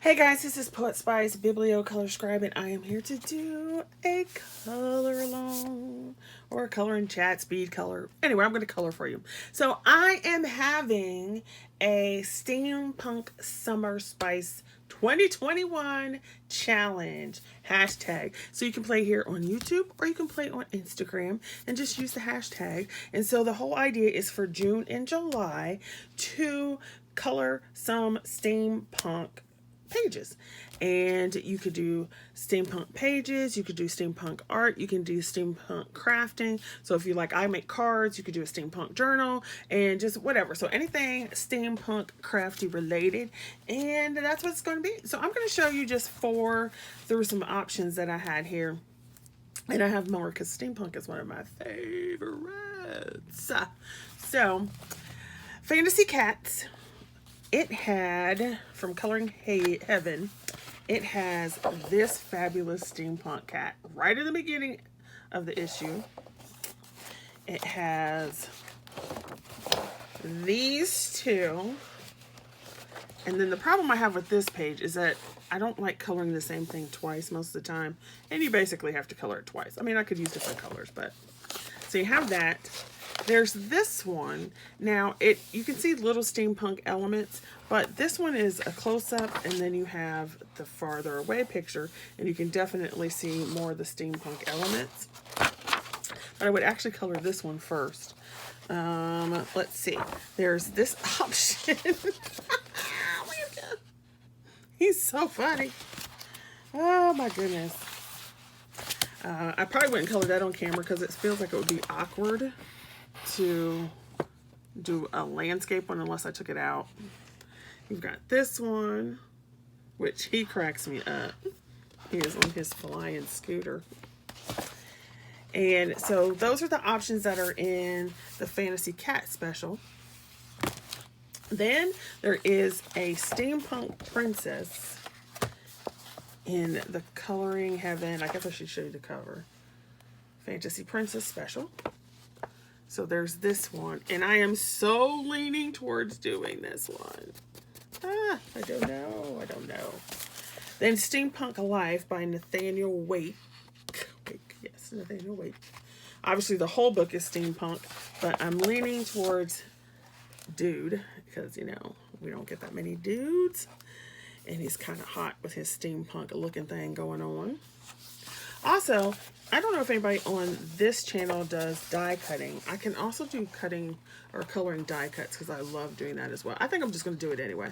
Hey guys, this is Poet Spice, Biblio Color Scribe, and I am here to do a color along or a color in chat, speed color. Anyway, I'm going to color for you. So I am having a Steampunk Summer Spice 2021 challenge hashtag. So you can play here on YouTube or you can play on Instagram and just use the hashtag. And so the whole idea is for June and July to color some steampunk pages, and you could do steampunk pages, you could do steampunk art, you can do steampunk crafting. So if you like, I make cards, you could do a steampunk journal and just whatever. So anything steampunk crafty related, and that's what it's going to be. So I'm going to show you just through some options that I had here, and I have more because steampunk is one of my favorites. So Fantasy Cats, it had, from Coloring Heaven, it has this fabulous steampunk cat right at the beginning of the issue. It has these two. And then the problem I have with this page is that I don't like coloring the same thing twice most of the time. And you basically have to color it twice. I mean, I could use different colors, but... So you have that. There's this one. Now, you can see little steampunk elements, but this one is a close-up, and then you have the farther away picture, and you can definitely see more of the steampunk elements. But I would actually color this one first. Let's see. There's this option. He's so funny. Oh, my goodness. I probably wouldn't color that on camera because it feels like it would be awkward to do a landscape one unless I took it out. You've got this one, which he cracks me up. He is on his flying scooter. And so those are the options that are in the Fantasy Cat special. Then there is a Steampunk Princess in the Coloring Heaven. I guess I should show you the cover. Fantasy Princess special. So there's this one, and I am so leaning towards doing this one. I don't know. Then Steampunk Life by Nathaniel Wake. Yes, Nathaniel Wake. Obviously the whole book is steampunk, but I'm leaning towards dude because, you know, we don't get that many dudes. And he's kind of hot with his steampunk looking thing going on. Also, I don't know if anybody on this channel does die cutting. I can also do cutting or coloring die cuts because I love doing that as well. I think I'm just going to do it anyway.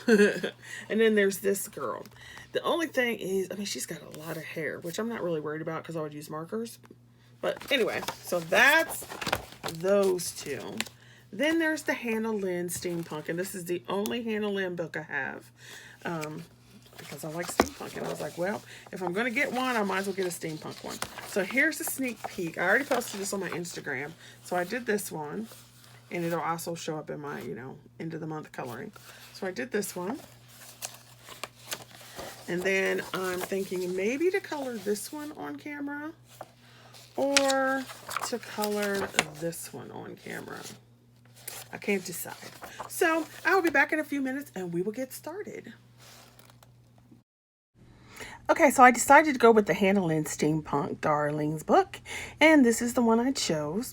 And then there's this girl. The only thing is, I mean, she's got a lot of hair, which I'm not really worried about because I would use markers. But anyway, so that's those two. Then there's the Hannah Lynn Steampunk, and this is the only Hannah Lynn book I have. Because I like steampunk, and I was like, well, if I'm going to get one, I might as well get a steampunk one. So here's a sneak peek. I already posted this on my Instagram, so I did this one, and it'll also show up in my, you know, end of the month coloring. So I did this one, and then I'm thinking maybe to color this one on camera, or to color this one on camera. I can't decide. So I will be back in a few minutes, and we will get started. Okay, so I decided to go with the Hannah Lynn Steampunk Darlings book, and this is the one I chose.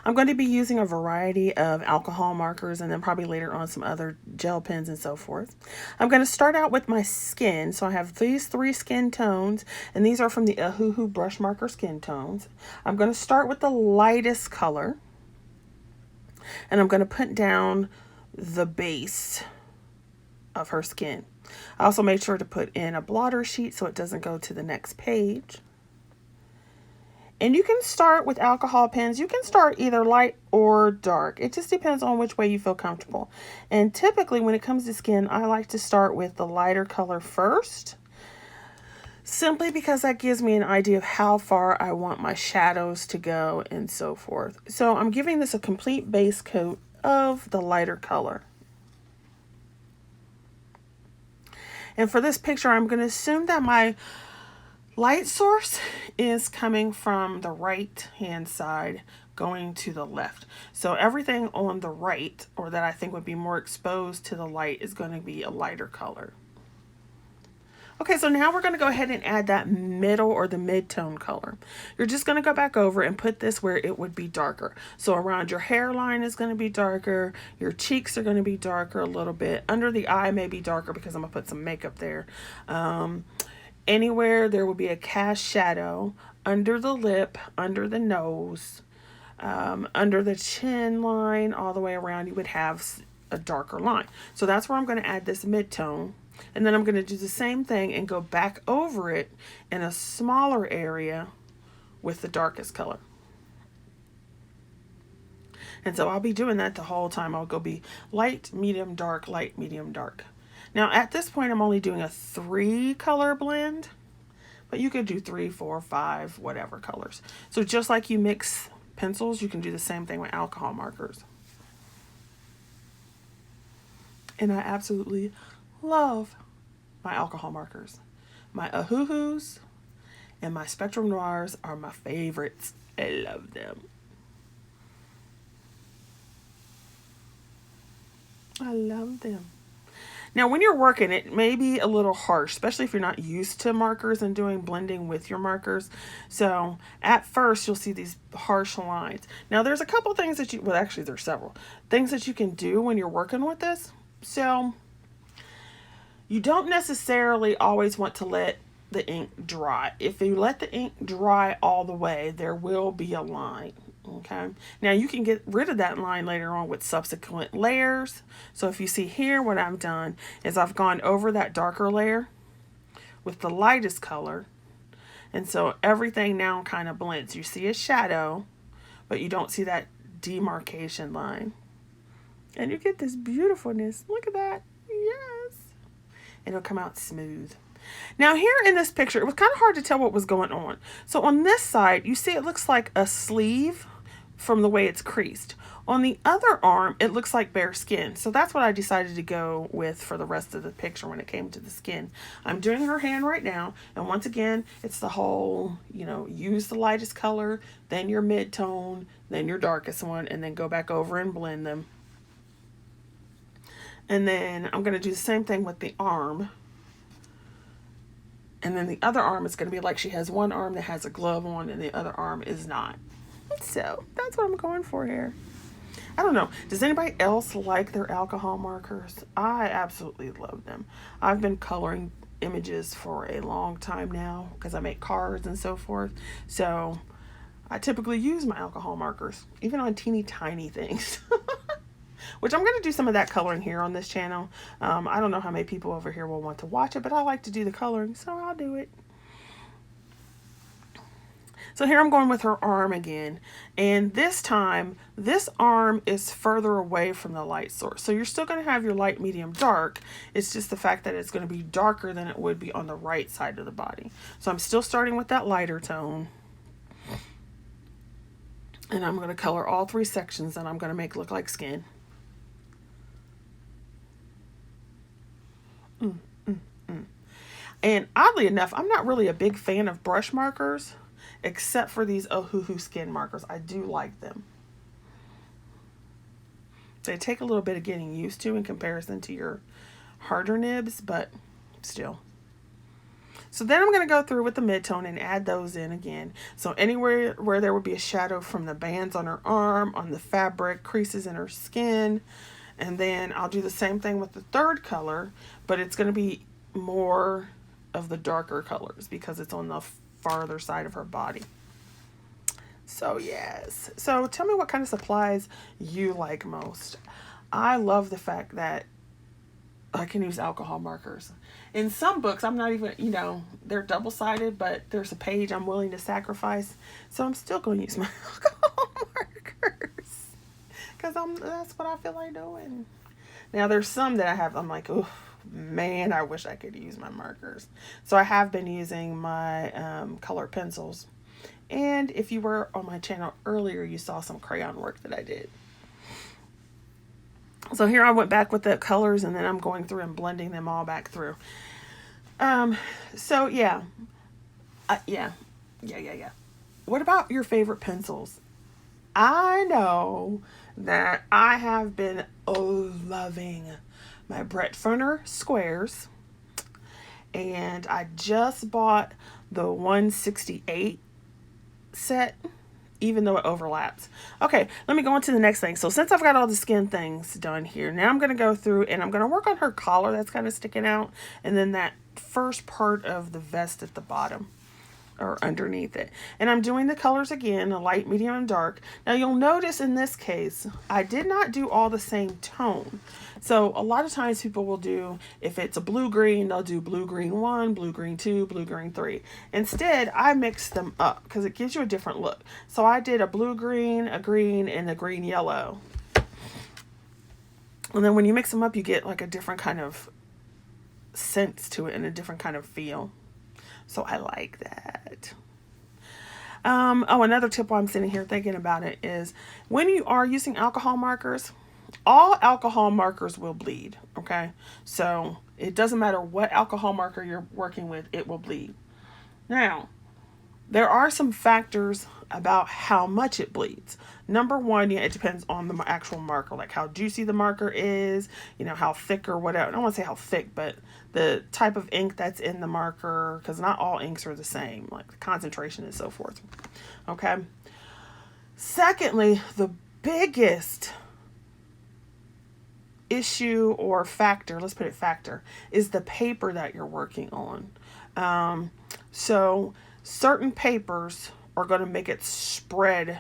I'm going to be using a variety of alcohol markers and then probably later on some other gel pens and so forth. I'm going to start out with my skin. So I have these 3 skin tones, and these are from the Ahuhu brush marker skin tones. I'm going to start with the lightest color, and I'm going to put down the base of her skin. I also made sure to put in a blotter sheet so it doesn't go to the next page. And you can start with alcohol pens. You can start either light or dark. It just depends on which way you feel comfortable. And typically when it comes to skin, I like to start with the lighter color first, simply because that gives me an idea of how far I want my shadows to go and so forth. So I'm giving this a complete base coat of the lighter color. And for this picture, I'm going to assume that my light source is coming from the right hand side going to the left. So everything on the right, or that I think would be more exposed to the light, is going to be a lighter color. Okay, so now we're going to go ahead and add that middle or the mid-tone color. You're just going to go back over and put this where it would be darker. So around your hairline is going to be darker. Your cheeks are going to be darker a little bit. Under the eye may be darker because I'm going to put some makeup there. Anywhere there will be a cast shadow. Under the lip, under the nose, under the chin line, all the way around, you would have a darker line. So that's where I'm going to add this mid-tone. And then I'm going to do the same thing and go back over it in a smaller area with the darkest color. And so I'll be doing that the whole time. I'll go be light, medium, dark, light, medium, dark. Now at this point, I'm only doing a 3 color blend, but you could do 3, 4, 5, whatever colors. So just like you mix pencils, you can do the same thing with alcohol markers. And I absolutely love my alcohol markers. My Ahuhus and my Spectrum Noirs are my favorites. I love them. I love them. Now, when you're working, it may be a little harsh, especially if you're not used to markers and doing blending with your markers. So at first, you'll see these harsh lines. Now, there's a couple things that well, actually, there's several things that you can do when you're working with this. So you don't necessarily always want to let the ink dry. If you let the ink dry all the way, there will be a line. Okay. Now you can get rid of that line later on with subsequent layers. So if you see here, what I've done is I've gone over that darker layer with the lightest color. And so everything now kind of blends. You see a shadow, but you don't see that demarcation line. And you get this beautifulness. Look at that. Yes. It'll come out smooth. Now here in this picture, it was kind of hard to tell what was going on. So on this side, you see it looks like a sleeve from the way it's creased. On the other arm, it looks like bare skin. So that's what I decided to go with for the rest of the picture when it came to the skin. I'm doing her hand right now. And once again, it's the whole, use the lightest color, then your mid-tone, then your darkest one, and then go back over and blend them. And then I'm going to do the same thing with the arm. And then the other arm is going to be like she has one arm that has a glove on and the other arm is not. So that's what I'm going for here. I don't know. Does anybody else like their alcohol markers? I absolutely love them. I've been coloring images for a long time now because I make cards and so forth. So I typically use my alcohol markers, even on teeny tiny things. Which I'm going to do some of that coloring here on this channel. I don't know how many people over here will want to watch it, but I like to do the coloring, so I'll do it. So here I'm going with her arm again. And this time, this arm is further away from the light source. So you're still going to have your light, medium, dark. It's just the fact that it's going to be darker than it would be on the right side of the body. So I'm still starting with that lighter tone. And I'm going to color all 3 sections that I'm going to make look like skin. And oddly enough, I'm not really a big fan of brush markers, except for these Ohuhu skin markers. I do like them. They take a little bit of getting used to in comparison to your harder nibs, but still. So then I'm going to go through with the mid-tone and add those in again. So anywhere where there would be a shadow from the bands on her arm, on the fabric, creases in her skin. And then I'll do the same thing with the third color, but it's going to be more of the darker colors because it's on the farther side of her body. So yes. So tell me what kind of supplies you like most. I love the fact that I can use alcohol markers. In some books, I'm not even, they're double-sided, but there's a page I'm willing to sacrifice. So I'm still going to use my alcohol markers because that's what I feel like doing. Now there's some that I'm like, oh man, I wish I could use my markers. So I have been using my color pencils. And if you were on my channel earlier, you saw some crayon work that I did. So here I went back with the colors and then I'm going through and blending them all back through. So yeah. Yeah. What about your favorite pencils? I know that I have been loving my Brett Furner squares And I just bought the 168 set, even though it overlaps. Okay, let me go on to the next thing. So since I've got all the skin things done here, now I'm going to go through and I'm going to work on her collar that's kind of sticking out, and then that first part of the vest at the bottom or underneath it. And I'm doing the colors again, a light, medium, and dark. Now you'll notice in this case, I did not do all the same tone. So a lot of times people will do, if it's a blue-green, they'll do blue-green 1, blue-green 2, blue-green 3. Instead, I mixed them up because it gives you a different look. So I did a blue-green, a green, and a green-yellow. And then when you mix them up, you get like a different kind of sense to it and a different kind of feel. So I like that. Oh, another tip while I'm sitting here thinking about it is when you are using alcohol markers, all alcohol markers will bleed, okay? So it doesn't matter what alcohol marker you're working with, it will bleed. Now, there are some factors about how much it bleeds. Number one, yeah, it depends on the actual marker, like how juicy the marker is, you know, how thick or whatever. I don't want to say how thick, but the type of ink that's in the marker, because not all inks are the same, like the concentration and so forth. Okay. Secondly, the biggest issue or factor, let's put it factor, is the paper that you're working on. So certain papers are going to make it spread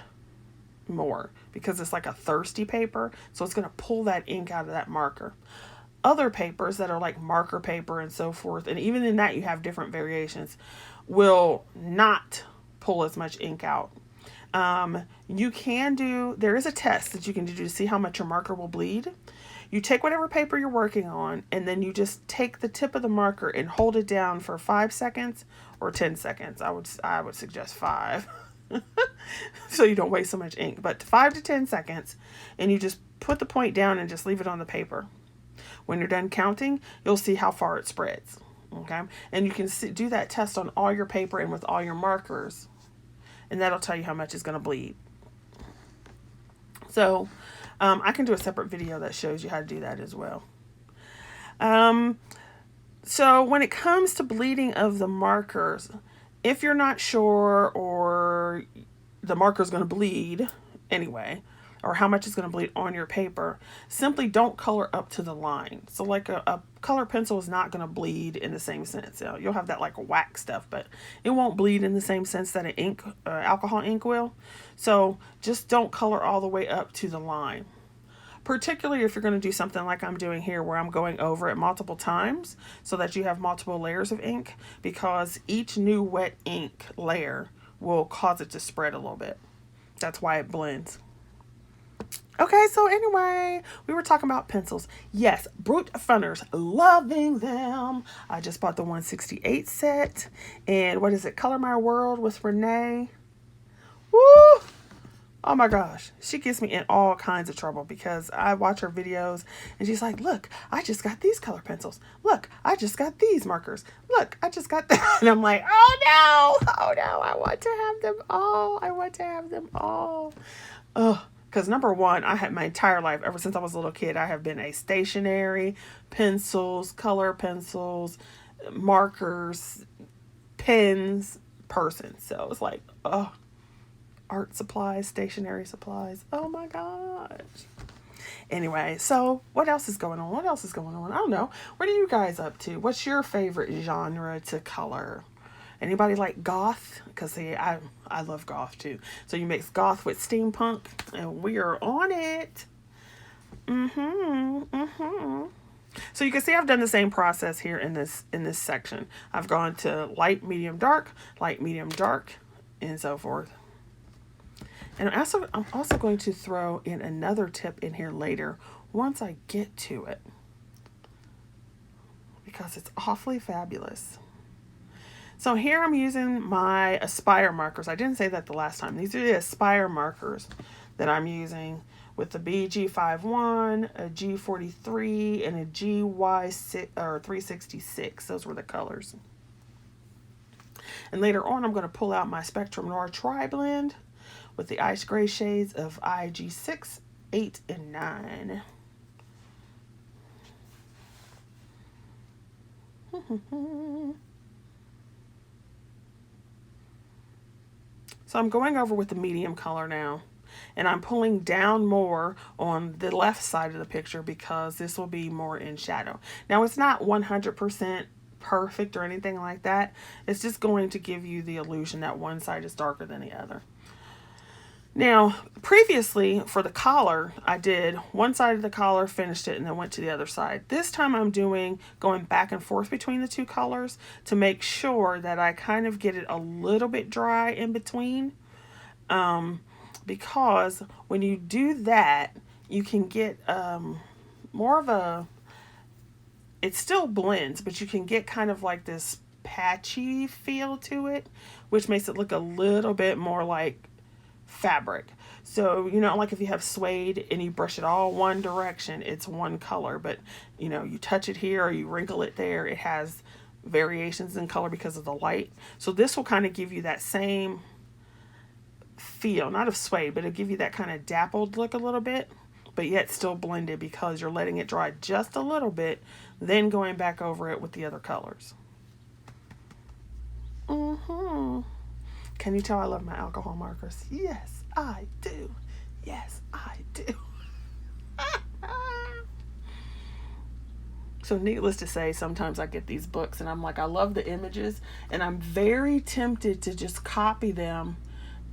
more because it's like a thirsty paper, so it's going to pull that ink out of that marker. Other papers that are like marker paper and so forth, and even in that you have different variations, will not pull as much ink out. You can do, there is a test that you can do to see how much your marker will bleed. You take whatever paper you're working on, and then you just take the tip of the marker and hold it down for 5 seconds or 10 seconds. I would suggest 5. So you don't waste so much ink, but 5 to 10 seconds, and you just put the point down and just leave it on the paper. When you're done counting, you'll see how far it spreads. Okay, and you can do that test on all your paper and with all your markers, and that'll tell you how much is going to bleed. So I can do a separate video that shows you how to do that as well. So when it comes to bleeding of the markers, if you're not sure or the marker is going to bleed anyway, or how much is going to bleed on your paper, simply don't color up to the line. So like a color pencil is not going to bleed in the same sense. You'll have that like wax stuff, but it won't bleed in the same sense that an alcohol ink will. So just don't color all the way up to the line. Particularly if you're going to do something like I'm doing here where I'm going over it multiple times so that you have multiple layers of ink, because each new wet ink layer will cause it to spread a little bit. That's why it blends. Okay, so anyway, we were talking about pencils. Yes, Brute Funners, loving them. I just bought the 168 set. And what is it? Color My World with Renee. Woo! Oh my gosh, she gets me in all kinds of trouble because I watch her videos and she's like, look, I just got these color pencils. Look, I just got these markers. Look, I just got that. And I'm like, oh no, I want to have them all. I want to have them all. Ugh. Because number one, I had my entire life, ever since I was a little kid, I have been a stationery, pencils, color pencils, markers, pens person. So it's like, oh, art supplies, stationery supplies. Oh my gosh. Anyway, so what else is going on? I don't know. What are you guys up to? What's your favorite genre to color? Anybody like goth? Because see, I love goth too. So you mix goth with steampunk, and we are on it. So you can see I've done the same process here in this section. I've gone to light, medium, dark, and so forth. And I'm also going to throw in another tip in here later once I get to it, because it's awfully fabulous. So here I'm using my Aspire markers. I didn't say that the last time. These are the Aspire markers that I'm using with the BG51, a G43, and a GY366. Those were the colors. And later on, I'm going to pull out my Spectrum Noir Tri-Blend with the ice gray shades of IG6, 8, and 9. So I'm going over with the medium color now, and I'm pulling down more on the left side of the picture because this will be more in shadow. Now it's not 100% perfect or anything like that. It's just going to give you the illusion that one side is darker than the other. Now, previously for the collar, I did one side of the collar, finished it, and then went to the other side. This time I'm going back and forth between the two colors to make sure that I kind of get it a little bit dry in between. Because when you do that, you can get more of a, it still blends, but you can get kind of like this patchy feel to it, which makes it look a little bit more like fabric. So, you know, like if you have suede and you brush it all one direction, it's one color, but you know, you touch it here or you wrinkle it there, it has variations in color because of the light. So this will kind of give you that same feel, not of suede, but it'll give you that kind of dappled look a little bit, but yet still blended because you're letting it dry just a little bit, then going back over it with the other colors. Can you tell I love my alcohol markers? Yes, I do. Yes, I do. So needless to say, sometimes I get these books and I'm like, I love the images, and I'm very tempted to just copy them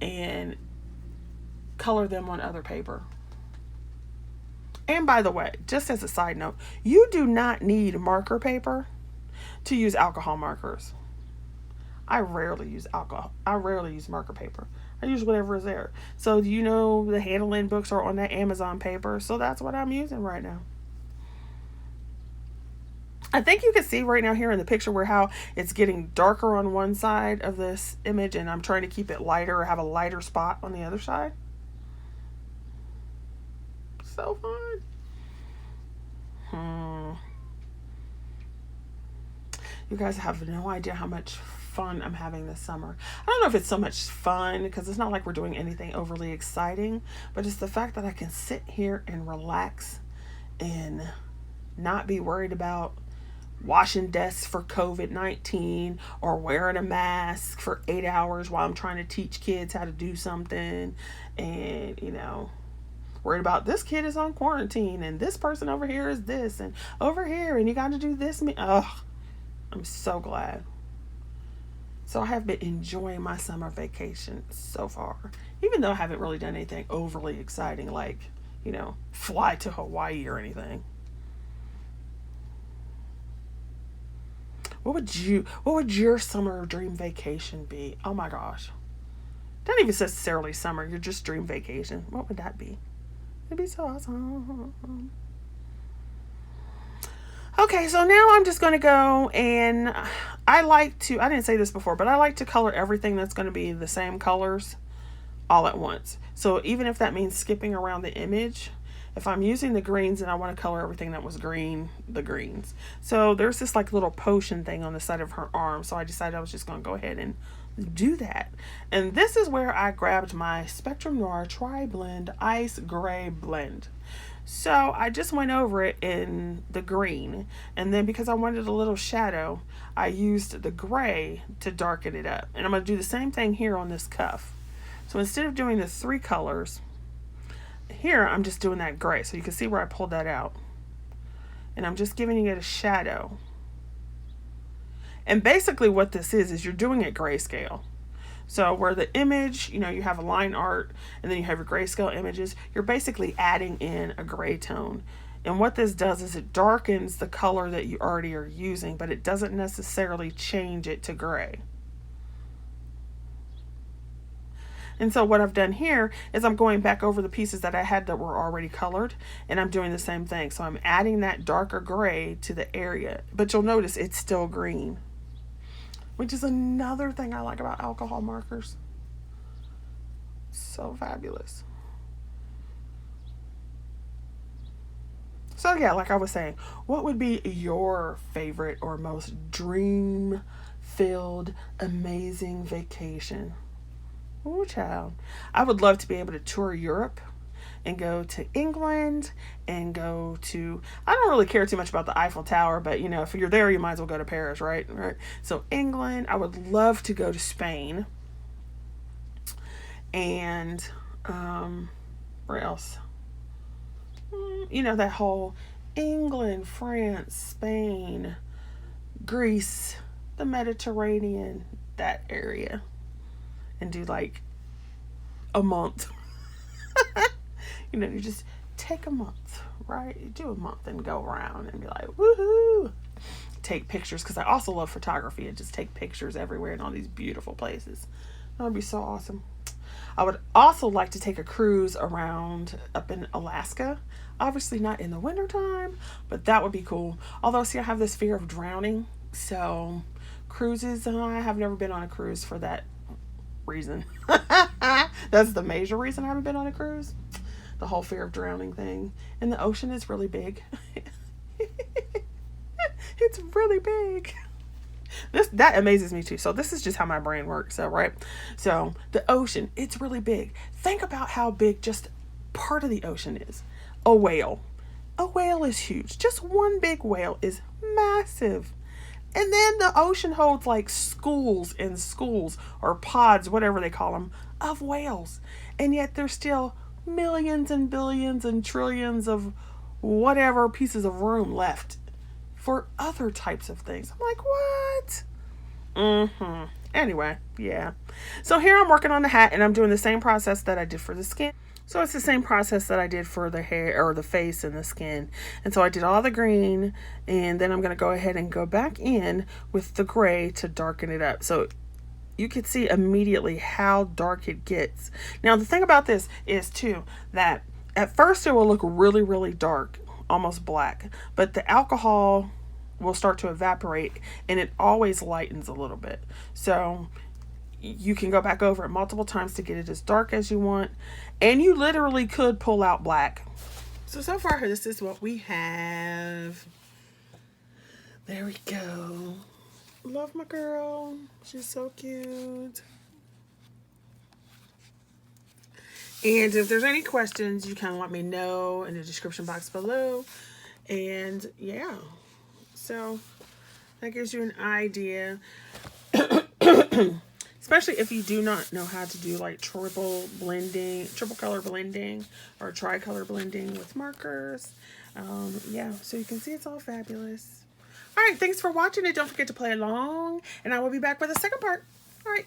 and color them on other paper. And by the way, just as a side note, you do not need marker paper to use alcohol markers. I rarely use marker paper. I use whatever is there. So you know, the Lynn books are on that Amazon paper, so that's what I'm using right now. I think you can see right now here in the picture where how it's getting darker on one side of this image, and I'm trying to keep it lighter or have a lighter spot on the other side. So fun. You guys have no idea how much fun I'm having this summer. I don't know if it's so much fun because it's not like we're doing anything overly exciting, but it's the fact that I can sit here and relax and not be worried about washing desks for COVID-19 or wearing a mask for 8 hours while I'm trying to teach kids how to do something, and you know, worried about this kid is on quarantine and this person over here is this and over here and you got to do this. I'm so glad. So I have been enjoying my summer vacation so far, even though I haven't really done anything overly exciting like, you know, fly to Hawaii or anything. What would your summer dream vacation be? Oh my gosh. Not even necessarily summer, your just dream vacation. What would that be? It'd be so awesome. Okay, so now I'm just going to go, and I didn't say this before, but I like to color everything that's going to be the same colors all at once. So even if that means skipping around the image, if I'm using the greens and I want to color everything that was green, the greens. So there's this like little potion thing on the side of her arm, so I decided I was just going to go ahead and do that. And this is where I grabbed my Spectrum Noir Tri-Blend Ice Gray Blend. So I just went over it in the green, and then because I wanted a little shadow, I used the gray to darken it up. And I'm going to do the same thing here on this cuff. So instead of doing the 3 colors, here I'm just doing that gray. So you can see where I pulled that out. And I'm just giving it a shadow. And basically what this is you're doing it grayscale. So where the image, you know, you have a line art and then you have your grayscale images, you're basically adding in a gray tone. And what this does is it darkens the color that you already are using, but it doesn't necessarily change it to gray. And so what I've done here is I'm going back over the pieces that I had that were already colored, and I'm doing the same thing. So I'm adding that darker gray to the area, but you'll notice it's still green, which is another thing I like about alcohol markers. So fabulous. So yeah, like I was saying, what would be your favorite or most dream-filled, amazing vacation? Oh, child. I would love to be able to tour Europe and go to England and go to, I don't really care too much about the Eiffel Tower, but you know, if you're there, you might as well go to Paris, right? Right. So England, I would love to go to Spain. And where else? You know, that whole England, France, Spain, Greece, the Mediterranean, that area, and do like a month. You know, you just take a month, right? You do a month and go around and be like, woohoo! Take pictures, because I also love photography, and just take pictures everywhere in all these beautiful places. That would be so awesome. I would also like to take a cruise around up in Alaska. Obviously not in the wintertime, but that would be cool. Although, see, I have this fear of drowning. So, cruises, I have never been on a cruise for that reason. That's the major reason I haven't been on a cruise. The whole fear of drowning thing. And the ocean is really big. It's really big. That amazes me too. So this is just how my brain works. So, right. So the ocean, it's really big. Think about how big just part of the ocean is. A whale. A whale is huge. Just one big whale is massive. And then the ocean holds like schools and schools, or pods, whatever they call them, of whales. And yet there's still millions and billions and trillions of whatever pieces of room left for other types of things. I'm like, what? Anyway, yeah. So here I'm working on the hat, and I'm doing the same process that I did for the skin. So it's the same process that I did for the hair, or the face and the skin. And so I did all the green, and then I'm going to go ahead and go back in with the gray to darken it up. So you can see immediately how dark it gets. Now, the thing about this is too, that at first it will look really, really dark, almost black, but the alcohol will start to evaporate, and it always lightens a little bit. So you can go back over it multiple times to get it as dark as you want, and you literally could pull out black. So far this is what we have. There we go. Love my girl. She's so cute. And if there's any questions, you kind of let me know in the description box below. And yeah, so that gives you an idea. Especially if you do not know how to do like triple color blending, or tricolor blending with markers. Yeah, so you can see it's all fabulous. All right, thanks for watching it. Don't forget to play along, and I will be back with the second part. All right.